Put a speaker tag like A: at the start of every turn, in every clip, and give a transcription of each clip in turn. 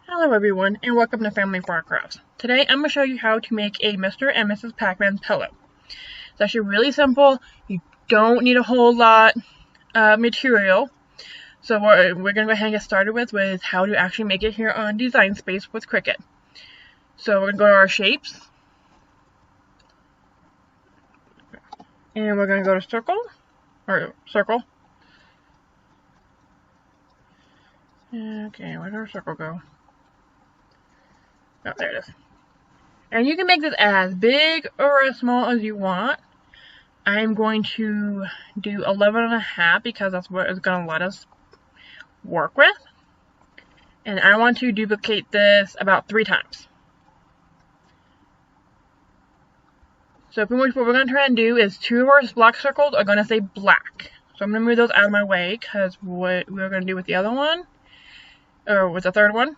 A: Hello everyone, and welcome to Family Far Crafts. Today I'm going to show you how to make a Mr. and Mrs. PacMan pillow. It's actually really simple. You don't need a whole lot of material. So we're going to go ahead and get started with how to actually make it here on Design Space with Cricut. So we're going to go to our shapes. And we're going to go to circle. Okay, where did our circle go? Oh, there it is. And you can make this as big or as small as you want. I'm going to do 11.5 because that's what it's going to let us work with. And I want to duplicate this about 3 times. So pretty much what we're going to try and do is 2 of our block circles are going to say black. So I'm going to move those out of my way because what we're going to do with the other one, or with the third one,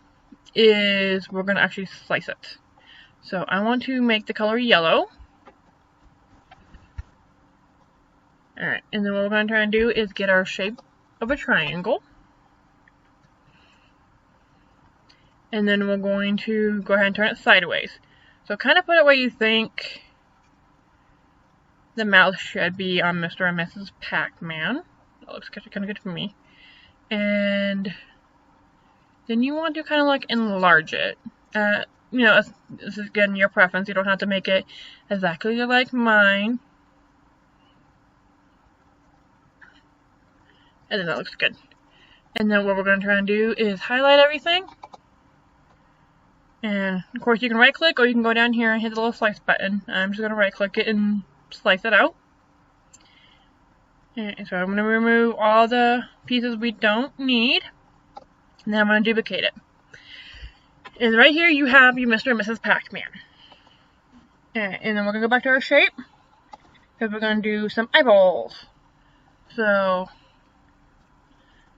A: is we're going to actually slice it. So I want to make the color yellow. Alright, and then what we're going to try and do is get our shape of a triangle. And then we're going to go ahead and turn it sideways. So kind of put it where you think the mouth should be on Mr. and Mrs. PacMan. That looks kind of good for me. And then you want to kind of like enlarge it. You know, this is again your preference. You don't have to make it exactly like mine. And then that looks good. And then what we're going to try and do is highlight everything. And of course you can right click or you can go down here and hit the little slice button. I'm just going to right click it and slice it out. And so I'm going to remove all the pieces we don't need. And then I'm going to duplicate it. And right here you have your Mr. and Mrs. PacMan. And then we're going to go back to our shape. Because we're going to do some eyeballs. So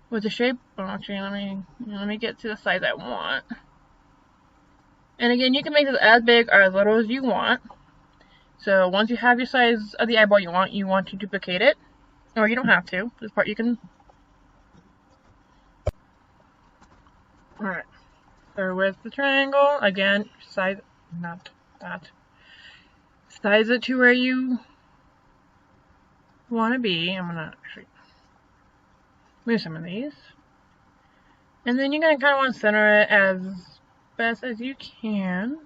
A: with the shape, actually let me get to the size I want. And again, you can make this as big or as little as you want. So once you have your size of the eyeball you want to duplicate it. Or you don't have to. This part you can. Alright. So with the triangle, again, size, not that. Size it to where you want to be. I'm going to actually move some of these. And then you're going to kind of want to center it as best as you can.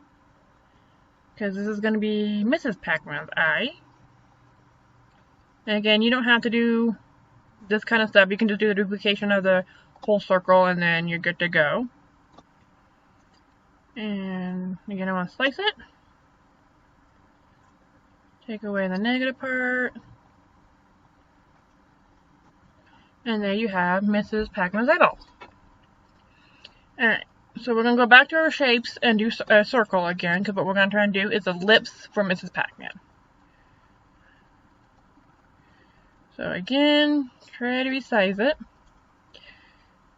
A: Because this is going to be Mrs. PacMan's eye. And again, you don't have to do this kind of stuff. You can just do the duplication of the whole circle and then you're good to go. And again, I want to slice it. Take away the negative part. And there you have Mrs. PacMan's eyeball. Alright, so we're going to go back to our shapes and do a circle again, because what we're going to try and do is the lips for Mrs. PacMan. So again, try to resize it.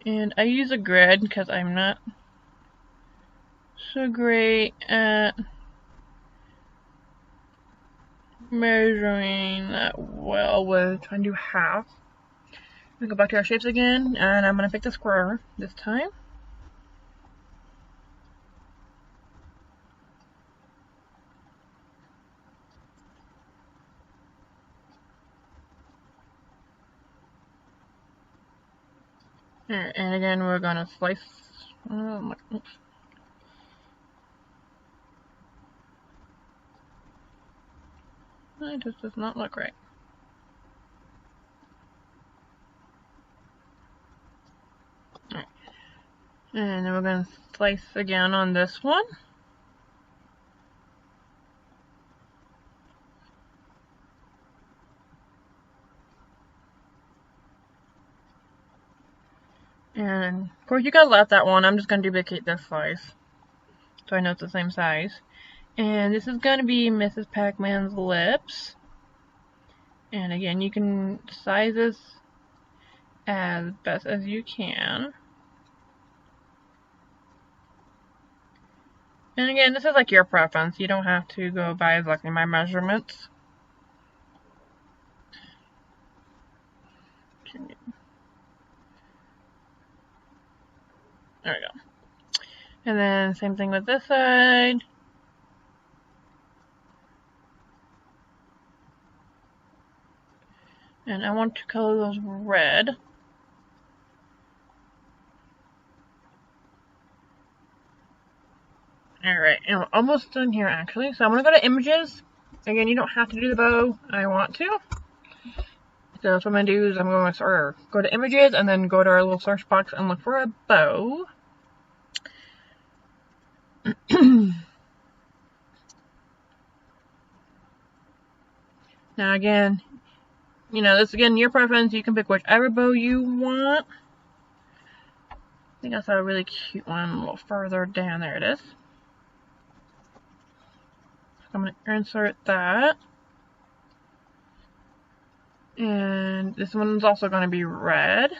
A: And I use a grid because I'm not so great at measuring that well with trying to do half. We go back to our shapes again, and I'm going to pick the square this time. And again, we're going to slice. Oops. It just does not look right. Alright. And then we're going to slice again on this one. And of course you gotta let that one. I'm just gonna duplicate this size. So I know it's the same size. And this is gonna be Mrs. PacMan's lips. And again, you can size this as best as you can. And again, this is like your preference. You don't have to go by exactly my measurements. There we go. And then same thing with this side. And I want to color those red. Alright, and we're almost done here actually. So I'm going to go to images. Again, you don't have to do the bow. I want to. So that's what I'm going to do is I'm going to go to images and then go to our little search box and look for a bow. Now again, you know, this again, your preference. You can pick whichever bow you want. I think I saw a really cute one a little further down. There it is. I'm going to insert that. And this one's also going to be red.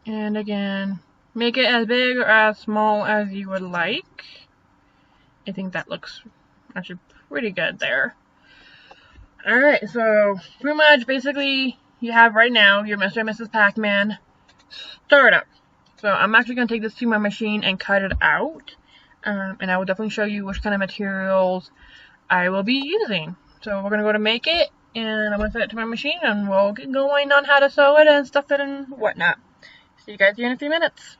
A: And again, make it as big or as small as you would like. I think that looks actually pretty good there. Alright, so pretty much basically you have right now your Mr. and Mrs. PacMan startup. So I'm actually going to take this to my machine and cut it out. And I will definitely show you which kind of materials I will be using. So we're going to go to make it, and I'm going to set it to my machine, and we'll get going on how to sew it and stuff it and whatnot. See you guys here in a few minutes.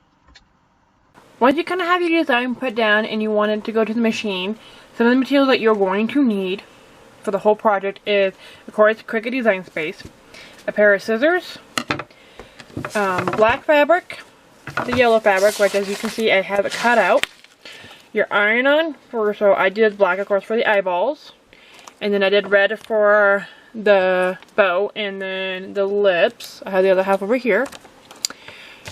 A: Once you kind of have your design put down and you want it to go to the machine, some of the materials that you're going to need for the whole project is, of course, Cricut design space, a pair of scissors, black fabric, the yellow fabric, which as you can see I have it cut out, your iron-on, so I did black of course for the eyeballs, and then I did red for the bow, and then the lips, I have the other half over here.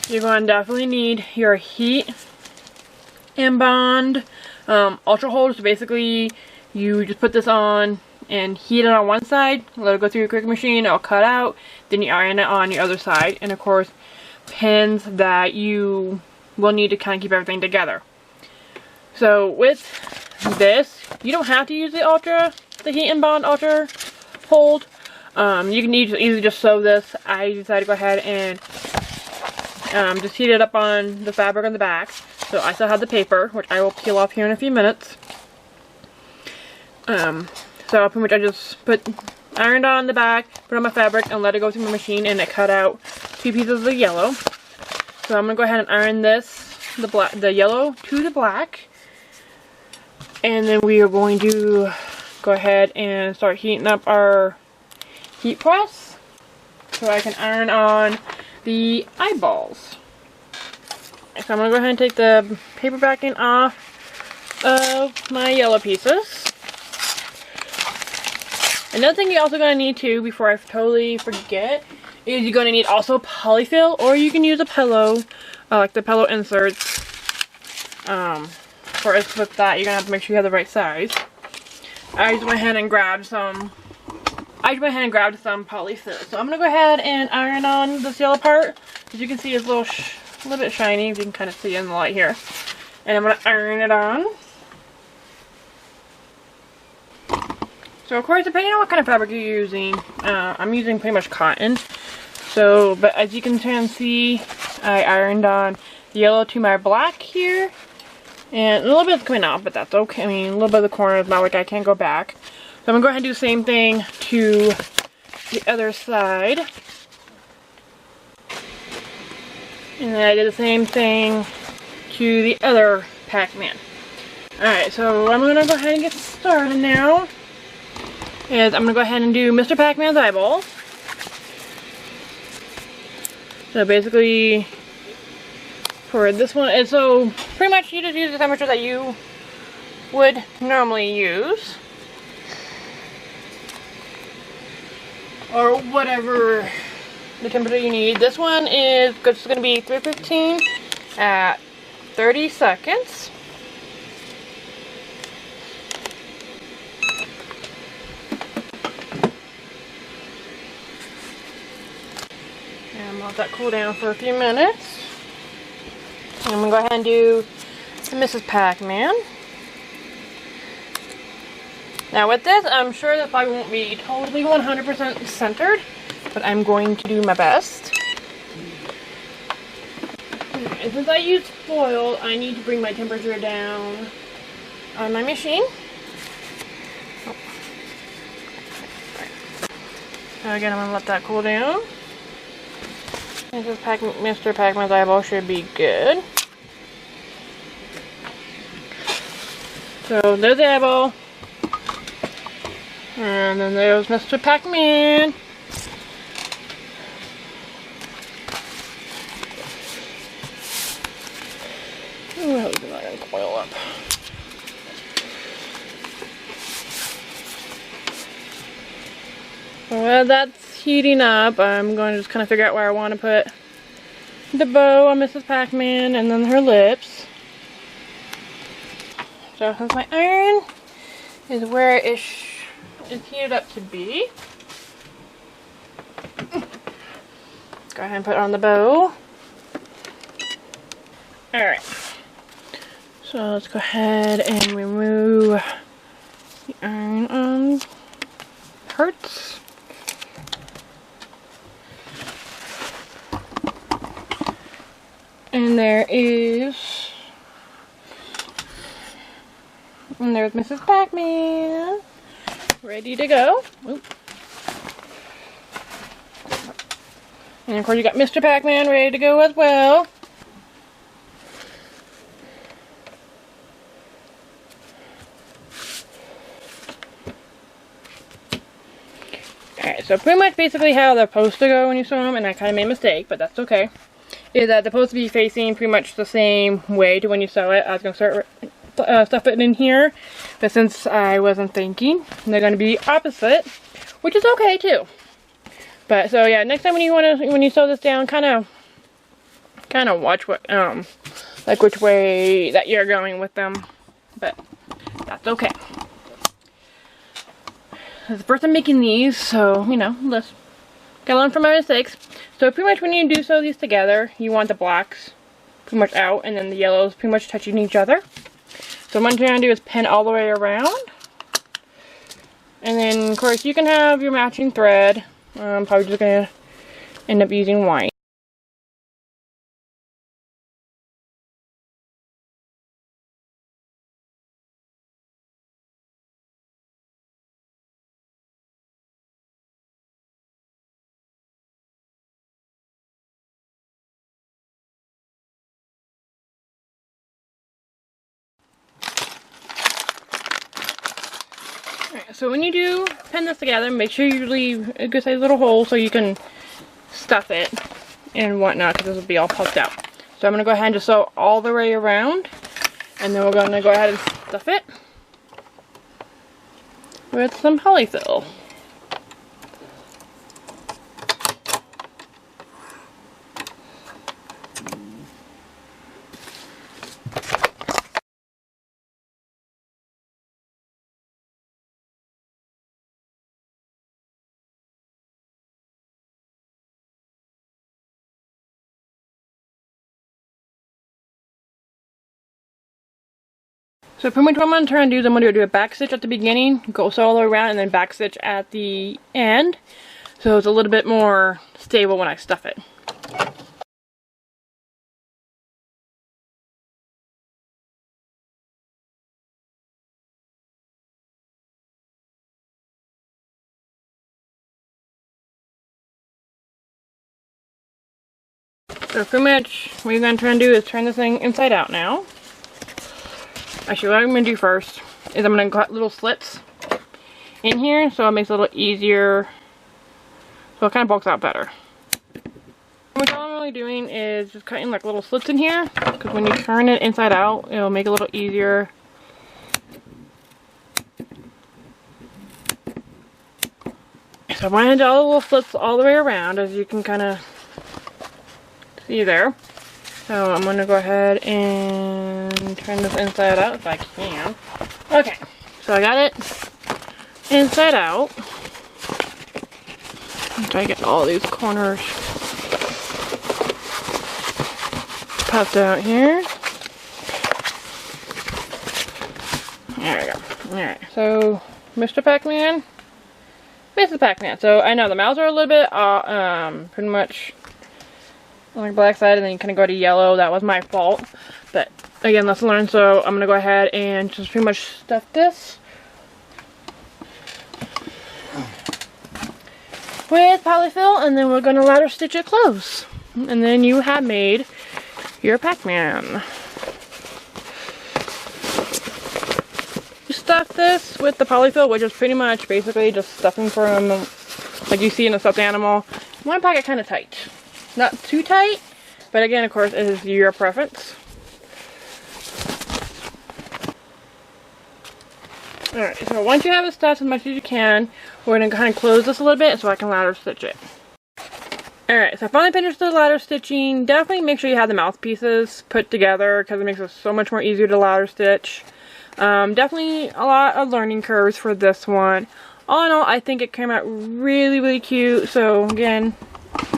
A: You're going to definitely need your heat and bond ultra hold. So basically you just put this on and heat it on one side, let it go through your Cricut machine, it'll cut out, then you iron it on the other side, and of course pins that you will need to kind of keep everything together. So with this, you don't have to use the heat and bond ultra hold. You can easily just sew this. I decided to go ahead and just heat it up on the fabric on the back. So I still have the paper, which I will peel off here in a few minutes. So pretty much I just ironed on the back, put on my fabric, and let it go through my machine, and it cut out 2 pieces of the yellow. So I'm gonna go ahead and iron this, the yellow to the black, and then we are going to go ahead and start heating up our heat press so I can iron on the eyeballs. So I'm gonna go ahead and take the paper backing off of my yellow pieces. Another thing you're also going to need too, before I totally forget, is you're going to need also polyfill, or you can use a pillow, like the pillow inserts. For us with that, you're going to have to make sure you have the right size. I just went ahead and grabbed some polyfill. So I'm going to go ahead and iron on this yellow part. As you can see, it's a little bit shiny, if you can kind of see in the light here. And I'm going to iron it on. So of course, depending on what kind of fabric you're using, I'm using pretty much cotton. So, but as you can see, I ironed on the yellow to my black here. And a little bit's coming off, but that's okay. I mean, a little bit of the corner is not like I can't go back. So I'm going to go ahead and do the same thing to the other side. And then I did the same thing to the other PacMan. Alright, so I'm going to go ahead and get started now. I'm going to go ahead and do Mr. PacMan's eyeball. So basically, for this one, so pretty much you just use the temperature that you would normally use. Or whatever the temperature you need. This one is just going to be 315 at 30 seconds. And let that cool down for a few minutes. And I'm going to go ahead and do the Mrs. PacMan. Now with this, I'm sure that probably won't be totally 100% centered, but I'm going to do my best. And since I used foil, I need to bring my temperature down on my machine. So again, I'm going to let that cool down. And this Mr. PacMan's eyeball should be good. So there's the eyeball. And then there's Mr. PacMan. Oh, how's it not going to coil up? Well, that's heating up. I'm going to just kind of figure out where I want to put the bow on Mrs. PacMan and then her lips. So since my iron is where it's heated up to be, go ahead and put it on the bow. Alright. So let's go ahead and remove the iron on parts. And there's Mrs. PacMan, ready to go. Oop. And of course you got Mr. PacMan ready to go as well. Alright, so pretty much basically how they're supposed to go when you sew them, and I kind of made a mistake, but that's okay, is that they're supposed to be facing pretty much the same way to when you sew it. I was going to start stuff it in here, but since I wasn't thinking, they're going to be opposite, which is okay too. But so yeah, next time when you sew this down, kind of watch what like which way that you're going with them, but that's okay. It's the first time making these, so you know, let's gotta learn from my mistakes. So pretty much when you do sew these together, you want the blacks pretty much out, and then the yellows pretty much touching each other. So what I'm trying to do is pin all the way around. And then, of course, you can have your matching thread. I'm probably just going to end up using white. So when you do pin this together, make sure you leave a good sized little hole so you can stuff it and whatnot, because this will be all puffed out. So I'm going to go ahead and just sew all the way around, and then we're going to go ahead and stuff it with some polyfill. So pretty much what I'm going to try and do is I'm going to do a back stitch at the beginning, go sew all the way around, and then back stitch at the end, so it's a little bit more stable when I stuff it. So pretty much what you're going to try and do is turn this thing inside out now. Actually, what I'm going to do first is I'm going to cut little slits in here so it makes it a little easier, so it kind of bulks out better. What I'm really doing is just cutting like little slits in here, because when you turn it inside out, it'll make it a little easier. So I'm going to do all the little slits all the way around, as you can kind of see there. So I'm going to go ahead and turn this inside out if I can. Okay, so I got it inside out. I'm trying to get all these corners popped out here. There we go. Alright, so Mr. PacMan, Mrs. PacMan. So I know the mouths are a little bit pretty much on the black side, and then you kind of go to yellow. That was my fault, but again, let's learn. So I'm gonna go ahead and just pretty much stuff this with polyfill, and then we're gonna ladder stitch it close, and then you have made your PacMan. You stuff this with the polyfill, which is pretty much basically just stuffing from like you see in a stuffed animal. You want to pack it kind of tight, not too tight, but again, of course, it is your preference. Alright, so once you have it stuffed as much as you can, we're going to kind of close this a little bit so I can ladder stitch it. Alright, so I finally finished the ladder stitching. Definitely make sure you have the mouthpieces put together because it makes it so much more easier to ladder stitch. Definitely a lot of learning curves for this one. All in all, I think it came out really, really cute. So again,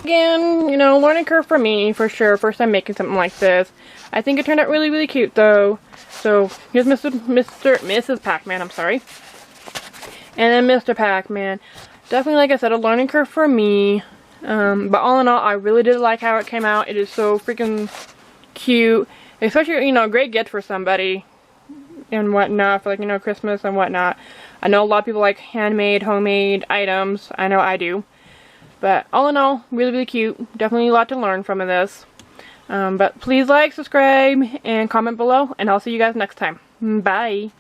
A: you know, learning curve for me, for sure. First time making something like this. I think it turned out really, really cute though. So here's Mrs. PacMan, I'm sorry. And then Mr. PacMan. Definitely, like I said, a learning curve for me. But all in all, I really did like how it came out. It is so freaking cute. Especially, you know, a great gift for somebody and whatnot, for like, you know, Christmas and whatnot. I know a lot of people like handmade, homemade items. I know I do. But all in all, really, really cute. Definitely a lot to learn from this. But please like, subscribe, and comment below, and I'll see you guys next time. Bye!